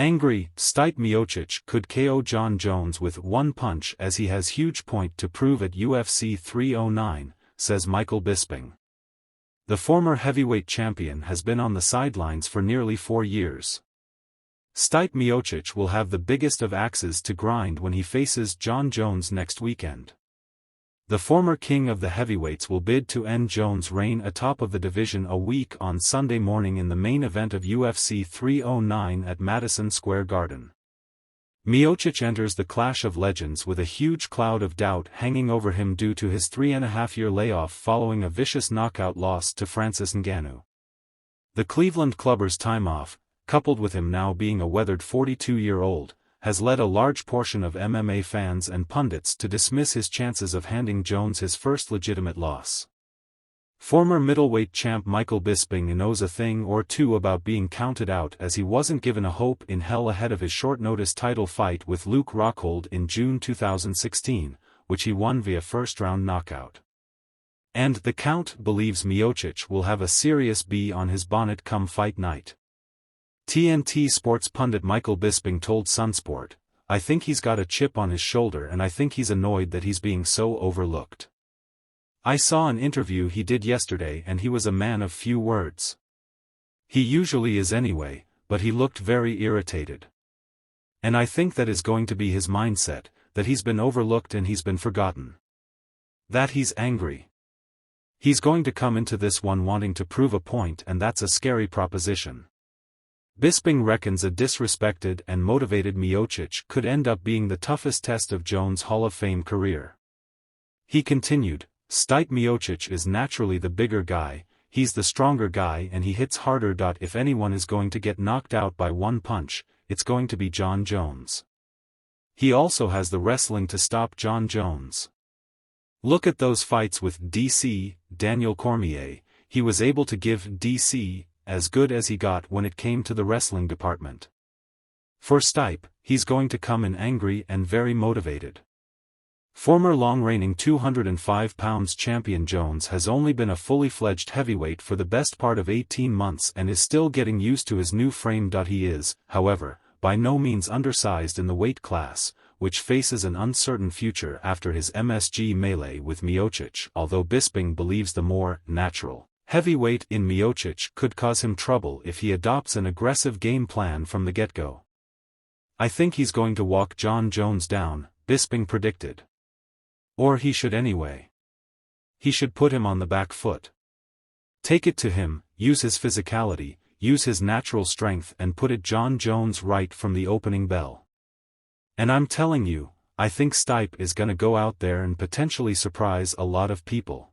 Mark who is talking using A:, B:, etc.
A: Angry, Stipe Miocic could KO Jon Jones with one punch as he has huge point to prove at UFC 309, says Michael Bisping. The former heavyweight champion has been on the sidelines for nearly 4 years. Stipe Miocic will have the biggest of axes to grind when he faces Jon Jones next weekend. The former king of the heavyweights will bid to end Jones' reign atop of the division a week on Sunday morning in the main event of UFC 309 at Madison Square Garden. Miocic enters the Clash of Legends with a huge cloud of doubt hanging over him due to his 3.5-year layoff following a vicious knockout loss to Francis Ngannou. The Cleveland clubber's time off, coupled with him now being a weathered 42-year-old, has led a large portion of MMA fans and pundits to dismiss his chances of handing Jones his first legitimate loss. Former middleweight champ Michael Bisping knows a thing or two about being counted out, as he wasn't given a hope in hell ahead of his short-notice title fight with Luke Rockhold in June 2016, which he won via first-round knockout. And the Count believes Miocic will have a serious bee on his bonnet come fight night. TNT Sports pundit Michael Bisping told Sunsport, "I think he's got a chip on his shoulder and I think he's annoyed that he's being so overlooked. I saw an interview he did yesterday and he was a man of few words. He usually is anyway, but he looked very irritated. And I think that is going to be his mindset, that he's been overlooked and he's been forgotten. That he's angry. He's going to come into this one wanting to prove a point, and that's a scary proposition." Bisping reckons a disrespected and motivated Miocic could end up being the toughest test of Jones' Hall of Fame career. He continued, "Stipe Miocic is naturally the bigger guy, he's the stronger guy and he hits harder. If anyone is going to get knocked out by one punch, it's going to be Jon Jones. He also has the wrestling to stop Jon Jones. Look at those fights with DC, Daniel Cormier, he was able to give DC as good as he got when it came to the wrestling department. For Stipe, he's going to come in angry and very motivated." Former long-reigning 205 pounds champion Jones has only been a fully fledged heavyweight for the best part of 18 months and is still getting used to his new frame. He is, however, by no means undersized in the weight class, which faces an uncertain future after his MSG melee with Miocic, although Bisping believes the more natural heavyweight in Miocic could cause him trouble if he adopts an aggressive game plan from the get-go. "I think he's going to walk Jon Jones down," Bisping predicted. "Or he should anyway. He should put him on the back foot. Take it to him, use his physicality, use his natural strength and put it Jon Jones right from the opening bell. And I'm telling you, I think Stipe is gonna go out there and potentially surprise a lot of people."